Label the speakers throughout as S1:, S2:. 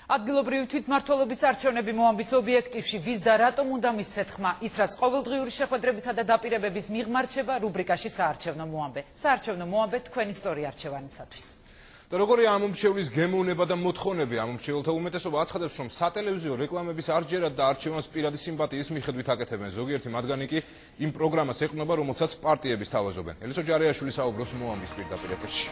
S1: ადგილობრივი თვითმმართველობის არჩევნები მოამბის ობიექტივში ვის და რატომ უნდა მისცეთ ხმა, ის რაც ყოველდღიური შეხვედრებისა და დაპირებების მიღმა რჩება რუბრიკაში საარჩევნო მოამბე. საარჩევნო მოამბე თქვენი სწორი არჩევანისათვის.
S2: და როგორია ამომრჩევლის გემოვნება და მოთხოვნები? ამომრჩეველთა უმეტესობა აცხადებს, რომ სატელევიზიო რეკლამების არჯერად და არჩევანს პირადი სიმპათიის მიხედვით აკეთებენ. ზოგიერთი მათგანი კი იმ პროგრამას ეყრდნობა, რომელსაც პარტიების თავაზობენ. ელისო ჯარიაშვილი საუბრობს მოამბის პირდაპირ ეთერში.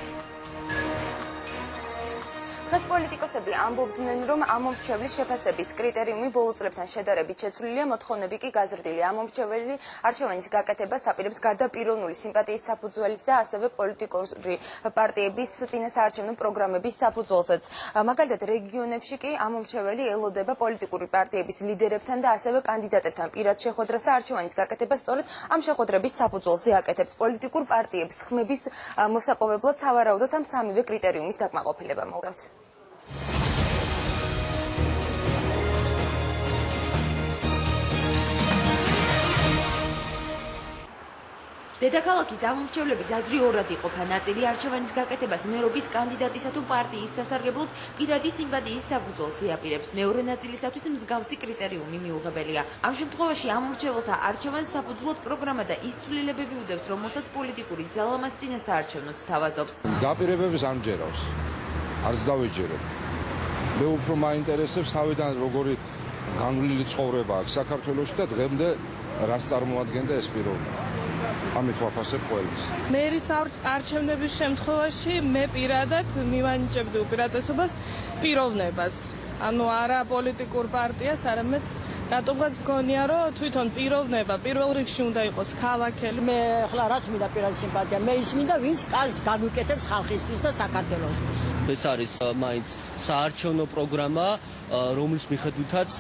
S3: ხეს პოლიტიკოსები ამბობდნენ, რომ ამომრჩევლის შეფასების კრიტერიუმი ბოლო წლებთან შედარებით შეცვლილია, მოთხოვნები კი გაზრდილი. ამომრჩეველი არჩევანის გაკეთებას აპირებს გარდა პიროვნული სიმპათიის საფუძველის და ასევე პოლიტიკური პარტიების წინასაარჩევნო პროგრამების საფუძველზეც. მაგალითად, რეგიონებში კი ამომრჩეველი ელოდება პოლიტიკური პარტიების ლიდერებთან და ასევე კანდიდატებთან პირად შეხვედრას და არჩევანის გაკეთებას სწორედ ამ შეხვედრების საფუძველზე აკეთებს. პოლიტიკურ პარტიებს ხმების მოსაპოვებლად სავარაუდოდ ამ სამივე კრიტერიუმის დაკმაყოფილება მოვუწევთ. დედაქალაქის ამომრჩევლების აზრი ორად იყოფა. ნაწილი არჩევანის გაკეთებას მერობის კანდიდატისა თუ პარტიის სასარგებლოდ პირადი სიმპათიის საფუძველზე აპირებს. მეორე ნაწილისათვის მსგავსი კრიტერიუმი მიუღებელია. ამ შემთხვევაში ამომრჩეველთა არჩევანს საფუძვლოდ პროგრამა და ის ცვლილებები უდევს, რომელსაც პოლიტიკური ძალა მას წინასაარჩევნოდ თავაზობს.
S4: დაპირებებს არ მჯერავს. არც დავეჯერებ. მე უფრო მაინტერესებს თავიდან როგორი განვლილი ცხოვრება აქვს საქართველოში და დღემდე რას წარმოადგენდა ეს პიროვნება. ამით ვაფასებ ყველას.
S5: მერის არჩევნების შემთხვევაში მე პირადად მივანიჭებდი უპირატესობას პიროვნებას. ანუ არა პოლიტიკურ პარტიას, არამედ რატომღაც მგონია, რომ თვითონ პიროვნება პირველ რიგში უნდა იყოს ქალაქელი.
S6: მე ახლა რაც მინდა პირადი სიმპათია, მე ის მინდა, ვინც კარგს განუკეთებს ხალხისთვის და საქართველოსთვის.
S7: ეს არის მაინც საარჩევნო პროგრამა, რომლის მიხედვითაც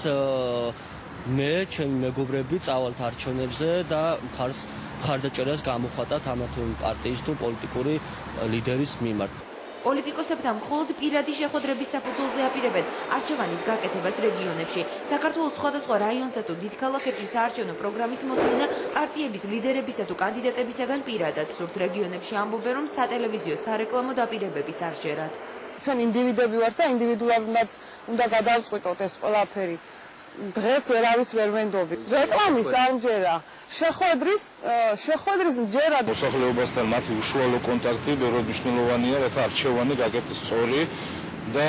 S7: მე, ჩემი მეგობრები წავალთ არჩევნებზე და მხარდაჭერას გამოხატათ ამა თუ იმ პარტიის თუ პოლიტიკური ლიდერის მიმართ.
S3: პოლიტიკოსებთან მხოლოდ პირადი შეხვედრების საფუძველზე აპირებენ არჩევანის გაკეთებას რეგიონებში. საქართველოს სხვადასხვა რაიონსა თუ დიდ ქალაქებში საარჩევნო პროგრამის მოსმენა პარტიების ლიდერებისა თუ კანდიდატებისაგან პირადად სურთ. რეგიონებში ამბობენ, რომ სატელევიზიო სარეკლამო დაპირებების არჯერად.
S5: ჩვენ ინდივიდები ვართ და ინდივიდუალურად უნდა გადავწყვიტოთ ეს ყველაფერი. დღეს ვერავის ვერ ვენდობი. რეკლამის არჯერა, შეხვედრის მჯერა.
S4: მოსახლეობასთან მათი უშუალო კონტაქტი ბევრად მნიშვნელოვანია, რათა არჩევანი გაკეთდეს სწორი და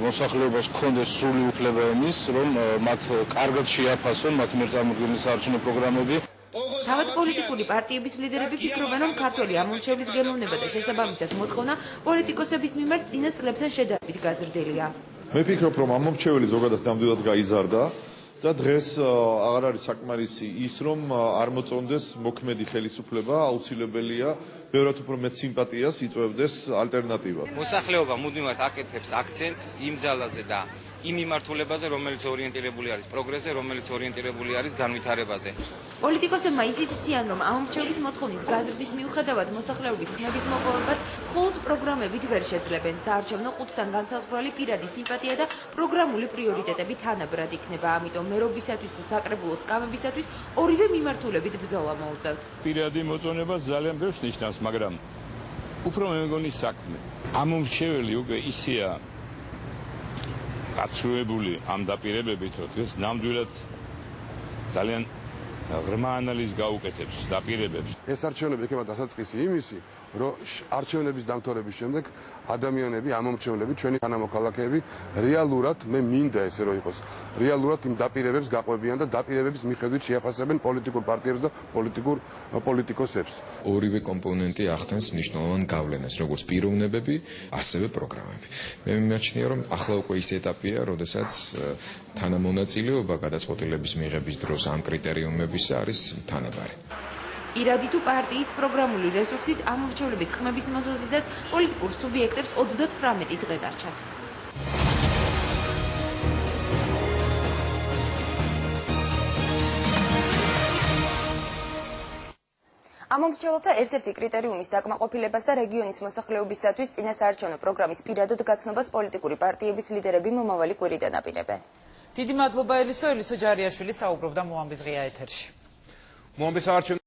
S4: მოსახლეობას ჰქონდეს სრული უფლება იმის, რომ მათ კარგად შეაფასონ მათ მიერ წარმოქმნილი საარჩევნო პროგრამები.
S3: თავად პოლიტიკური პარტიების ლიდერები ფიქრობენ, რომ ქართველი ამომრჩევლის გემოვნება და შესაბამისად მოთხოვნა პოლიტიკოსების მიმართ წინა წლებთან შედარებით გაზრდილია.
S8: მე ვფიქრობ, რომ ამომრჩეველი ზოგადად ნამდვილად გაიზარდა და დღეს აღარ არის საკმარისი ის, რომ არ მოწონდეს მოქმედი ხელისუფლება, აუცილებელია ბევრად უფრო მეტ სიმპათიას იწვევდეს ალტერნატივა.
S9: მოსახლეობა მუდმივად აკეთებს აქცენტს იმ ძალაზე და იმ მიმართულებაზე, რომელიც ორიენტირებული არის პროგრესზე, რომელიც ორიენტირებული არის განვითარებაზე.
S3: პოლიტიკოსებმა ისიც იციან, რომ ამომრჩევლის მოთხოვნის გაზრდის მიუხედავად მოსახლეობის ხმების მოპოვებას მხოლოდ პროგრამებით ვერ შეძლებენ. საარჩევნო ყუთთან განსაზღვრული პირადი სიმპათია და პროგრამული პრიორიტეტები თანაბრად იქნება. ამიტომ მერობისათვის თუ საკრებულო სკამებისათვის ორივე მიმართულებით ბრძოლა მოუწევთ.
S10: პირადი მოწონება ძალიან ბევრს ნიშნავს, მაგრამ უფრო მე მგონი საქმე. ამომრჩეველი უკვე ისეა გაცრუებული ამ დაპირებებით, რომ დღეს ნამდვილად ძალიან ღრმა ანალიზს გაუკეთებს დაპირებებს.
S4: ეს არჩევნები იქნება დასაწყისი იმისი, რომ არჩევნების დამთავრების შემდეგ ადამიანები, ამომრჩევლები, ჩვენი თანამოქალაქეები რეალურად, მე მინდა ესე რომ იყოს, რეალურად იმ დაპირებებს გაყვებიან და დაპირებების მიხედვით შეაფასებენ პოლიტიკურ პარტიებს და პოლიტიკოსებს.
S11: ორივე კომპონენტი ახდენს მნიშვნელოვან გავლენას, როგორც პიროვნებები, ასევე პროგრამები. მე მიმაჩნია, რომ ახლა უკვე ის ეტაპია, როდესაც თანამონაწილეობა გადაწყვეტილების მიღების დროს ამ კრიტერიუმებისა არის თანაბარი.
S3: პირადი თუ პარტიის პროგრამული რესურსით ამომრჩევლების ხმების მოსაზიდად პოლიტიკურ სუბიექტებს 38 დღე დარჩათ. ამომრჩეველთა ერთ-ერთი კრიტერიუმის დაკმაყოფილებას და რეგიონის მოსახლეობისათვის წინასაარჩევნო პროგრამის პირადად გაცნობას პოლიტიკური პარტიების ლიდერები მომავალი კვირიდან აპირებენ.
S1: დიდი მადლობა ელისო ჯარიაშვილი საუბრობდა მოამბის ღია ეთერში.
S2: მოამბის საარჩევნო